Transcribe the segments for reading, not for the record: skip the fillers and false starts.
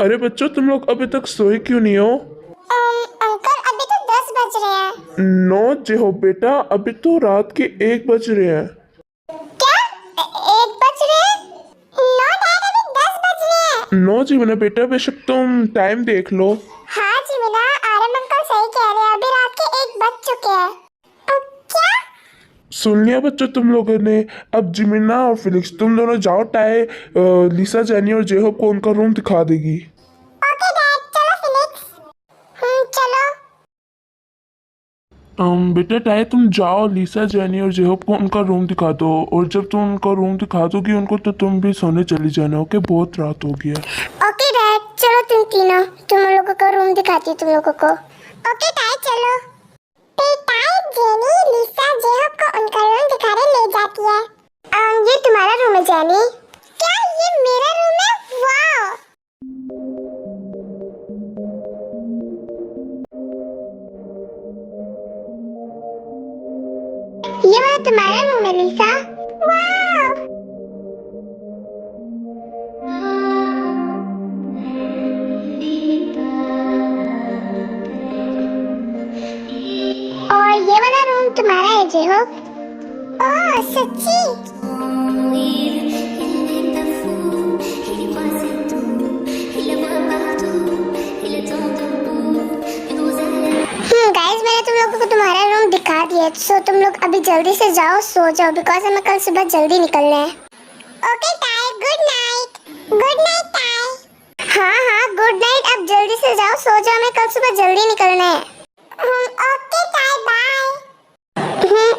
अरे बच्चों, तुम लोग अभी तक सोए क्यों नहीं हो? अंकल अभी तो 10 बज रहे हैं। 9 हो बेटा, अभी तो रात के 1 बज रहे हैं। क्या? 1 बज रहे हैं? नो डैड, अभी 10 बज रहे हैं। 9 जी मैंने बेटा, बेशक तुम टाइम देख लो। हाँ जी मीना, आरम अंकल सही कह रहे हैं, अभी रात के 1 बज चुके हैं। क्या? सुन लिया बच्चों तुम लोगों ने। अब जिमिना और फिलिक्स तुम दोनों जाओ, लिसा, जेनी और जेहोब को उनका रूम दिखा देगी। ओके डैड, चलो फिनिक्स। चलो। बेटा टाई, तुम जाओ, लिसा, जेनी और जेहोब को उनका रूम दिखा दो। और जब तुम उनका रूम दिखा दोगी उनको तो तुम भी सोने चली जाना। ओके, बहुत रात हो गई है। ओके डैड, चलो तुम तीनों, तुम लोगों को रूम दिखाती हूँ तुम लोगों को। ओके डैड, चलो। टाई जेनी लिसा जेहब को उनका रूम दिखाने ले जाती है। ये तुम्हारा रूम है जेनी। क्या ये मेरा रूम है? वाओ। ये वाला तुम्हारा रूम है लिसा। वाओ। और ये वाला रूम तुम्हारा है जेहब। ओह सच्ची? गाइस, मैंने तुम लोगों को तुम्हारा रूम दिखा दिया, सो तुम लोग अभी जल्दी से जाओ, सो जाओ, बिकॉज हमें कल सुबह जल्दी निकलना है। Okay tie, good night. Good night tie. हाँ गुड नाइट, अब जल्दी से जाओ, सो जाओ, हमें कल सुबह जल्दी निकलना है। ओके टाई, बाय।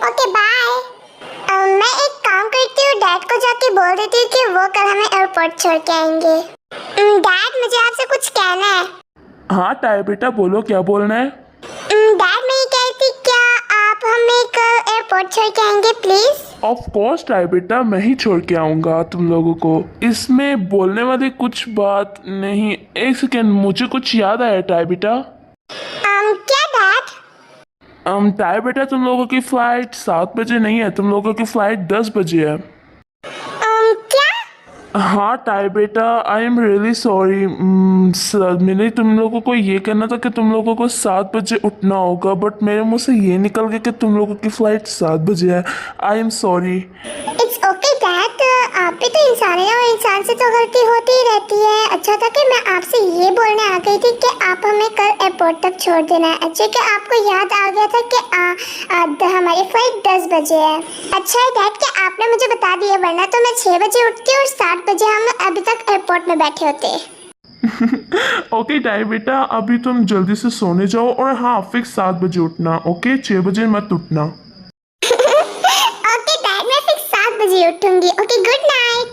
Okay bye. मैं एक काम करती हूँ, डैड को जाके बोल देती हूँ कि वो कल हमें एयरपोर्ट छोड़ के आएंगे। डैड, मुझे आपसे कुछ कहना है। हाँ टाई बेटा, बोलो क्या बोलना है। डैड, मैं ये कह रही थी, क्या आप हमें कल एयरपोर्ट छोड़ के आएंगे प्लीज? ऑफ कोर्स टाई बेटा, मैं ही छोड़ के आऊंगा तुम लोगों को। इसमें बोलने वाली कुछ बात नहीं। एक सेकेंड, मुझे कुछ याद आया टाई बेटा। क्या डैड? टाई बेटा, तुम लोगों की फ्लाइट 7 बजे नहीं है, तुम लोगों की फ्लाइट 10 बजे है। क्या? हाँ टाई बेटा, आई एम रियली सॉरी। मैंने तुम लोगों को ये कहना था कि तुम लोगों को 7 बजे उठना होगा, बट मेरे मुंह से ये निकल गया कि तुम लोगों की फ्लाइट 7 बजे है। I am sorry. It's okay dad, आप भी तो इंसान है और इंसान से तो गलती होती ही रहती है। अच्छा था कि मैं आपसे ये बोलने आ गई थी कि आप हमें कल एयरपोर्ट तक छोड़ देना है। अच्छा कि आपको याद आ गया था कि हमारी फ्लाइट 10 बजे है। अच्छा है डैड कि आपने मुझे बता दिया, वरना तो मैं 6 बजे उठती और 7 बजे हम अभी तक एयरपोर्ट में बैठे होते। ओके टाई बेटा, अभी तुम जल्दी से सोने जाओ और हाँ फिक्स 7 बजे उठना। ओके, 6 बजे मत उठना। ओके डैड, मैं फिर 7 बजे उठूंगी। Okay, good night.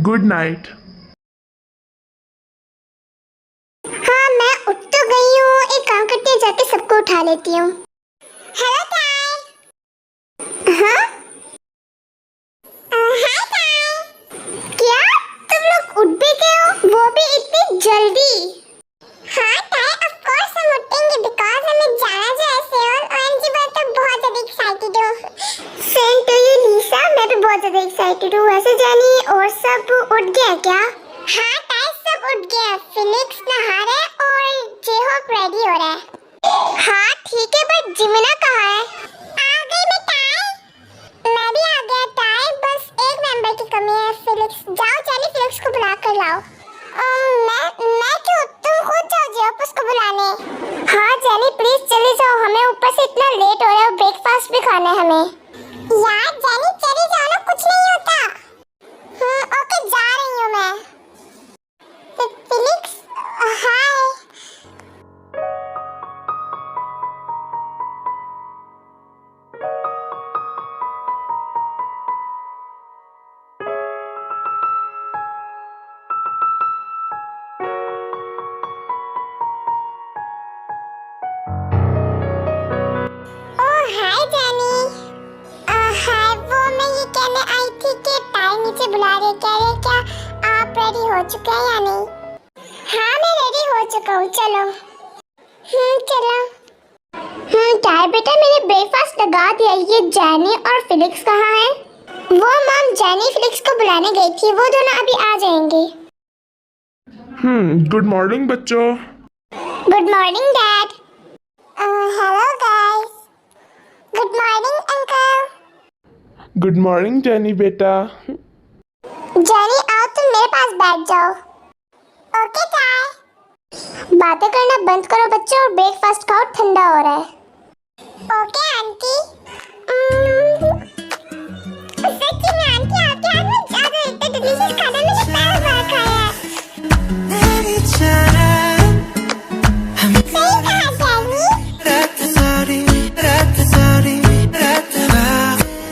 Good night. हाँ, मैं उठ तो गई हूँ, एक काम करती हूँ, जाके सबको उठा लेती हूँ। Hello tie. हाँ? हाय टाई। क्या? तुम लोग उठ भी गए हो, वो भी इतनी जल्दी? हाँ टाई, ऑफ कोर्स हम उठेंगे, बिकॉज़ हमें जाना जो है सियोल, ओएमजी मैं तो बहुत ज्यादा एक्साइटेड हूँ। सेम टू यू लीसा, मैं भी बहुत ज्यादा एक्साइटेड हूँ। वैसे जानी और सब उठ गए क्या? हाँ टाई, सब उठ गए। फिनिक्स नहा रहा है और जेहोब रेडी हो रहा है। हाँ ठीक है, बट जिमिना कहाँ है? आ गई मैं टाई। मैं भी आ गया टाई, बस एक मेंबर की कमी है, फिलिक्स। जाओ जेनी, फिलिक्स को बुला कर लाओ। मैं क्यों? तुम खुद जाओ जेहोब उसको बुलाने। हाँ जेनी प्लीज चली जाओ, हमें ऊपर से इतना लेट हो रहा है और ब्रेकफास्ट भी खाना है हमें। यार जेनी चली जाओ ना, कुछ नहीं होता। ओके जा रही हूँ मैं। फिलिक्स, हाय। हाय जेनी। हाय, वो मैं ये कहने आई थी कि टाई नीचे बुला रहे, कह रहे क्या आप रेडी हो चुके हैं या नहीं? हाँ मैं रेडी हो चुका हूँ, चलो। चलो। टाई बेटा, मैंने ब्रेकफास्ट लगा दिया। ये जेनी और फिलिक्स कहाँ है? वो मॉम जेनी फिलिक्स को बुलाने गई थी, वो दोनों अभी आ जाएंगे। गुड मॉर्निंग बच्चों। Good morning dad. Hello guys. Good morning uncle. Good morning jenny बेटा। जेनी आओ तुम मेरे पास बैठ जाओ। ओके काय। बातें करना बंद करो बच्चों और ब्रेकफास्ट खाओ, ठंडा हो रहा है। Okay aunty. सच्ची में आंटी आपके हाथ में जादू है, इतना डिलीशियस खाना मैंने पहली बार खाया है। सही कहा jenny.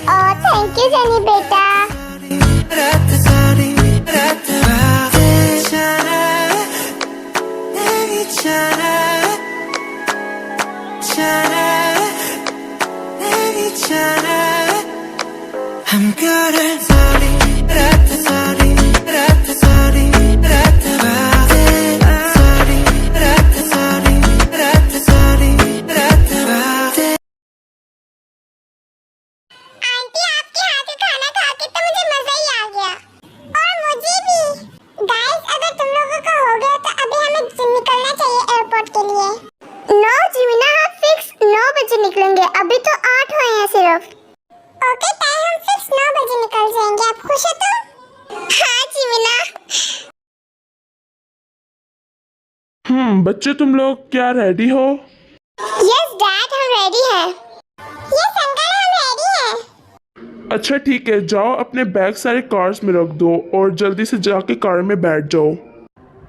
Oh thank you jenny बेटा। I'm good at sorry, sorry, sorry, aunty आपके हाथ का खाना खा के तो मुझे मजा ही आ गया, और मुझे भी। गाइस अगर तुम लोगों को हो गया तो अभी हमें निकलना चाहिए एयरपोर्ट के लिए। नो जीमिना, हम फिक्स 9 बजे निकलेंगे, अभी तो 8 हुए हैं सिर्फ। ओके टाइम, हम फिक्स 9 बजे निकल जाएंगे, आप खुश हो तुम? हाँ जीमिना। बच्चे तुम लोग क्या रेडी हो? यस डैड हम रेडी हैं। यस अंकल हम रेडी हैं। अच्छा ठीक है, जाओ अपने बैग सारे कार्स में रख दो और जल्दी से जाके कार में बैठ जाओ,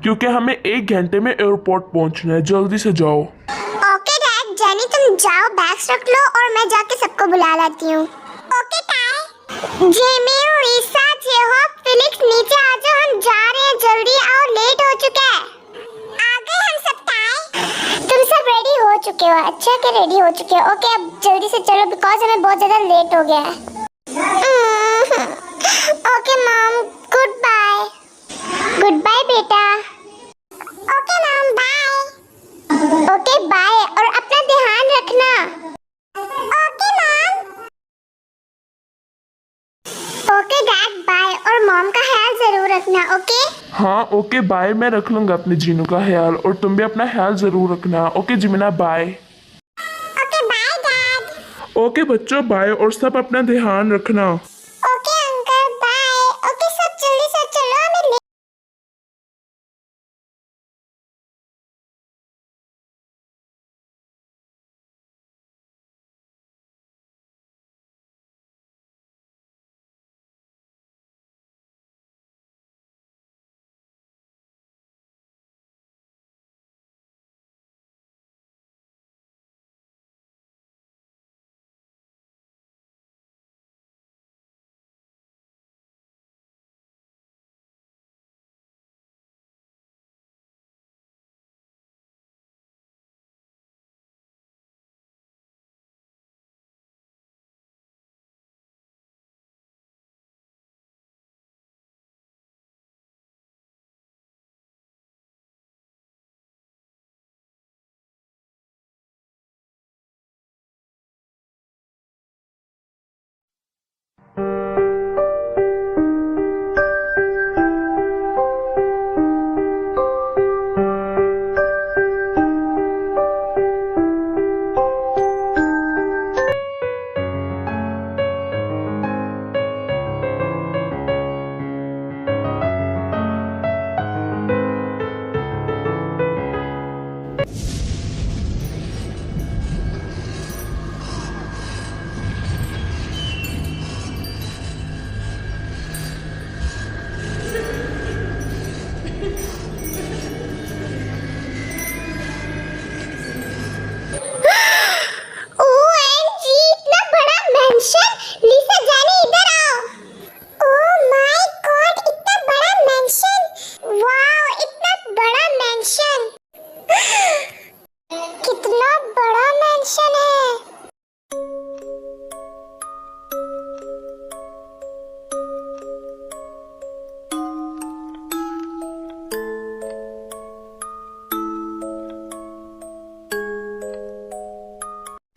क्योंकि हमें 1 घंटे में एयरपोर्ट पहुंचना है। जल्दी से जाओ। ओके डैड, जेनी तुम जाओ बैग्स रख लो और मैं जाके सबको बुला लाती हूँ। Okay tie. जेमी, लिसा, जेहोप, फिलिक्स नीचे आ जाओ, हम जा रहे हैं, जल्दी आओ, लेट हो चुका है। आ गए हम सब टाई। तुम सब रेडी हो चुके हो? अच्छा कि रेडी हो चुके हो। ओके अब जल्दी से चलो बिकॉज हमें बहुत ज्यादा लेट हो गया है। Okay mom, good bye. Good bye बेटा। Okay mom bye. Okay bye, और अपना ध्यान रखना। Okay mom. Okay dad bye, और मॉम का ख्याल जरूर रखना। ओके हाँ ओके बाय, मैं रख लूंगा अपने जीनू का ख्याल, और तुम भी अपना ख्याल जरूर रखना। ओके जिमिना bye. Okay bye dad. Okay बच्चों बाय, और सब अपना ध्यान रखना। Okay uncle bye. ओके सब जल्दी से चलो, हमें OMG, इतना बड़ा मेंशन। लिसा जाने इधर आओ। ओह माय गॉड, इतना बड़ा मेंशन। वाओ इतना बड़ा मेंशन। कितना बड़ा मेंशन है।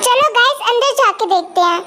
चलो गाइस अंदर जाके देखते हैं।